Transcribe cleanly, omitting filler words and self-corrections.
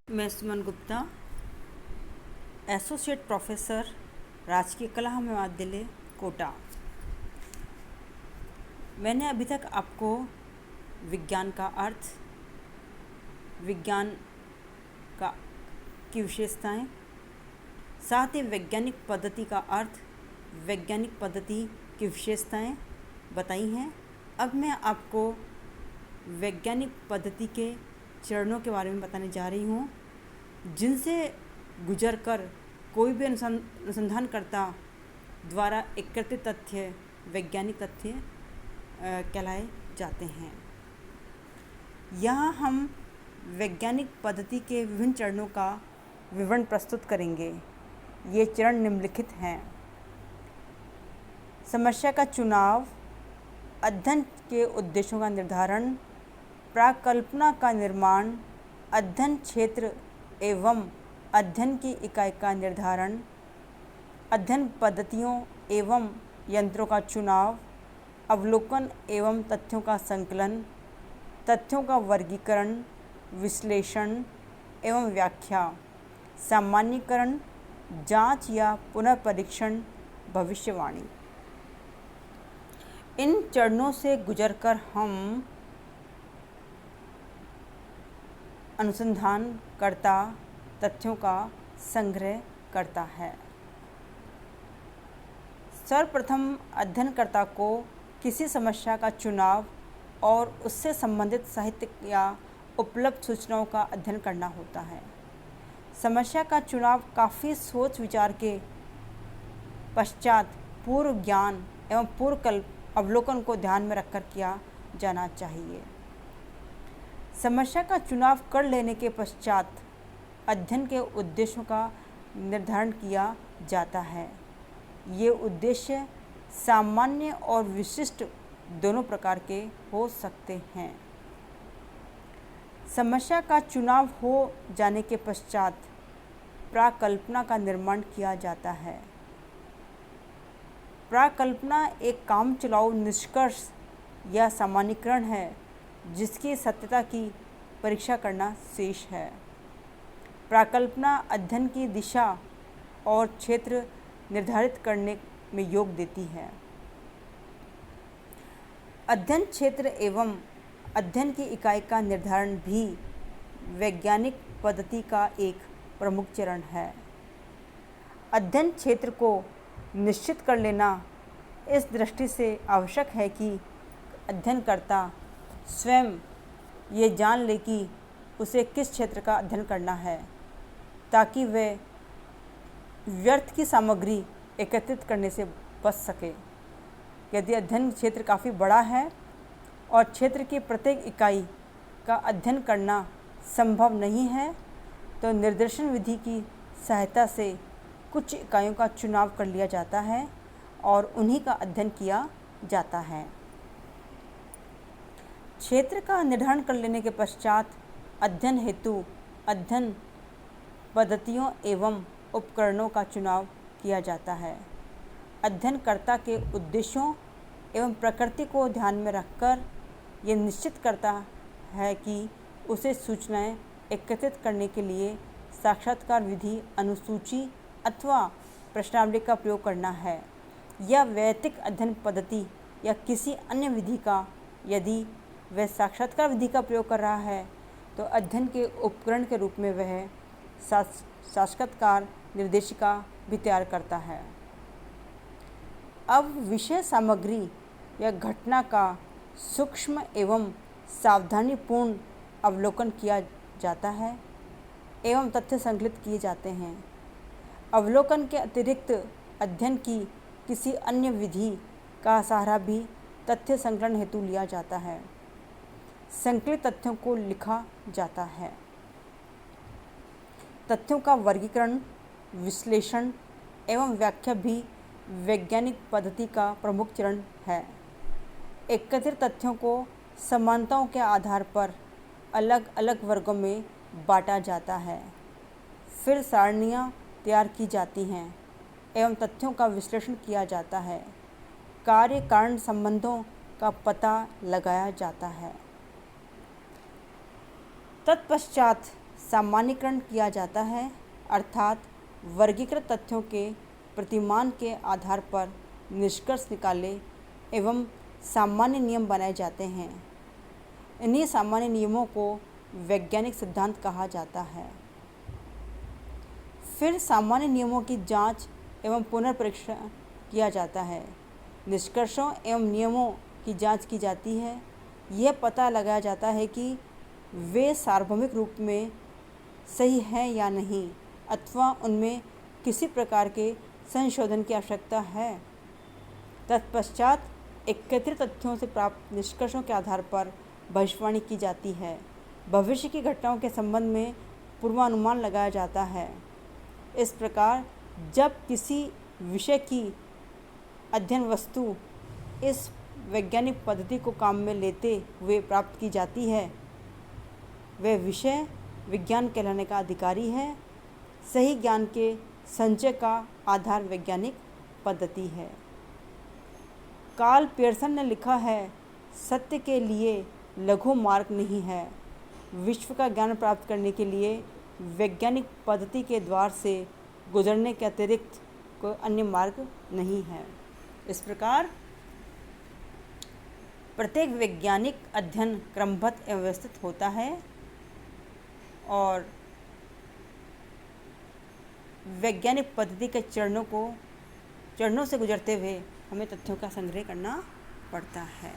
मैं Suman Gupta, associate professor, राजकीय कला महाविद्यालय कोटा। मैंने अभी तक आपको विज्ञान का अर्थ, विज्ञान का की विशेषताएं, साथ ही वैज्ञानिक पद्धति का अर्थ, वैज्ञानिक पद्धति की विशेषताएं बताई हैं। अब मैं आपको वैज्ञानिक पद्धति के चरणों के बारे में बताने जा रही हूँ, जिनसे गुजरकर कोई भी अनुसंधानकर्ता द्वारा एकत्रित तथ्य वैज्ञानिक तथ्य कहलाए जाते हैं। यहाँ हम वैज्ञानिक पद्धति के विभिन्न चरणों का विवरण प्रस्तुत करेंगे। ये चरण निम्नलिखित हैं। समस्या का चुनाव, अध्ययन के उद्देश्यों का निर्धारण, प्राकल्पना का निर्माण, अध्ययन क्षेत्र एवं अध्ययन की इकाई का निर्धारण, अध्ययन पद्धतियों एवं यंत्रों का चुनाव, अवलोकन एवं तथ्यों का संकलन, तथ्यों का वर्गीकरण, विश्लेषण एवं व्याख्या, सामान्यीकरण, जांच या पुनर्परीक्षण, भविष्यवाणी। इन चरणों से गुजरकर हम अनुसंधानकर्ता तथ्यों का संग्रह करता है। सर्वप्रथम अध्ययनकर्ता को किसी समस्या का चुनाव और उससे संबंधित साहित्य या उपलब्ध सूचनाओं का अध्ययन करना होता है। समस्या का चुनाव काफ़ी सोच विचार के पश्चात पूर्व ज्ञान एवं पूर्व अवलोकन को ध्यान में रखकर किया जाना चाहिए। समस्या का चुनाव कर लेने के पश्चात अध्ययन के उद्देश्यों का निर्धारण किया जाता है। ये उद्देश्य सामान्य और विशिष्ट दोनों प्रकार के हो सकते हैं। समस्या का चुनाव हो जाने के पश्चात प्राकल्पना का निर्माण किया जाता है। प्राकल्पना एक काम चलाऊ निष्कर्ष या सामान्यीकरण है, जिसकी सत्यता की परीक्षा करना शेष है। प्राकल्पना अध्ययन की दिशा और क्षेत्र निर्धारित करने में योग देती है। अध्ययन क्षेत्र एवं अध्ययन की इकाई का निर्धारण भी वैज्ञानिक पद्धति का एक प्रमुख चरण है। अध्ययन क्षेत्र को निश्चित कर लेना इस दृष्टि से आवश्यक है कि अध्ययनकर्ता स्वयं ये जान ले कि उसे किस क्षेत्र का अध्ययन करना है, ताकि वह व्यर्थ की सामग्री एकत्रित करने से बच सके। यदि अध्ययन क्षेत्र काफ़ी बड़ा है और क्षेत्र की प्रत्येक इकाई का अध्ययन करना संभव नहीं है, तो निर्देशन विधि की सहायता से कुछ इकाइयों का चुनाव कर लिया जाता है और उन्हीं का अध्ययन किया जाता है। क्षेत्र का निर्धारण कर लेने के पश्चात अध्ययन हेतु अध्ययन पद्धतियों एवं उपकरणों का चुनाव किया जाता है। अध्ययनकर्ता के उद्देश्यों एवं प्रकृति को ध्यान में रखकर ये निश्चित करता है कि उसे सूचनाएं एकत्रित करने के लिए साक्षात्कार विधि, अनुसूची अथवा प्रश्नावली का प्रयोग करना है, या वैयक्तिक अध्ययन पद्धति या किसी अन्य विधि का। यदि वह साक्षात्कार विधि का प्रयोग कर रहा है, तो अध्ययन के उपकरण के रूप में वह साक्षात्कार निर्देशिका भी तैयार करता है। अब विषय सामग्री या घटना का सूक्ष्म एवं सावधानीपूर्ण अवलोकन किया जाता है एवं तथ्य संकलित किए जाते हैं। अवलोकन के अतिरिक्त अध्ययन की किसी अन्य विधि का सहारा भी तथ्य संकलन हेतु लिया जाता है। संकलित तथ्यों को लिखा जाता है। तथ्यों का वर्गीकरण, विश्लेषण एवं व्याख्या भी वैज्ञानिक पद्धति का प्रमुख चरण है। एकत्रित तथ्यों को समानताओं के आधार पर अलग अलग वर्गों में बांटा जाता है। फिर सारणियाँ तैयार की जाती हैं एवं तथ्यों का विश्लेषण किया जाता है। कार्य कारण संबंधों का पता लगाया जाता है। तत्पश्चात सामान्यीकरण किया जाता है, अर्थात वर्गीकृत तथ्यों के प्रतिमान के आधार पर निष्कर्ष निकाले एवं सामान्य नियम बनाए जाते हैं। इन्हीं सामान्य नियमों को वैज्ञानिक सिद्धांत कहा जाता है। फिर सामान्य नियमों की जांच एवं पुनर्परीक्षण किया जाता है। निष्कर्षों एवं नियमों की जांच की जाती है। यह पता लगाया जाता है कि वे सार्वभौमिक रूप में सही हैं या नहीं, अथवा उनमें किसी प्रकार के संशोधन की आवश्यकता है। तत्पश्चात एकत्रित तथ्यों से प्राप्त निष्कर्षों के आधार पर भविष्यवाणी की जाती है। भविष्य की घटनाओं के संबंध में पूर्वानुमान लगाया जाता है। इस प्रकार जब किसी विषय की अध्ययन वस्तु इस वैज्ञानिक पद्धति को काम में लेते हुए प्राप्त की जाती है, वह विषय विज्ञान कहलाने का अधिकारी है। सही ज्ञान के संचय का आधार वैज्ञानिक पद्धति है। कार्ल पियर्सन ने लिखा है, सत्य के लिए लघु मार्ग नहीं है। विश्व का ज्ञान प्राप्त करने के लिए वैज्ञानिक पद्धति के द्वार से गुजरने के अतिरिक्त कोई अन्य मार्ग नहीं है। इस प्रकार प्रत्येक वैज्ञानिक अध्ययन क्रमबद्ध एवं व्यवस्थित होता है और वैज्ञानिक पद्धति के चरणों से गुजरते हुए हमें तथ्यों का संग्रह करना पड़ता है।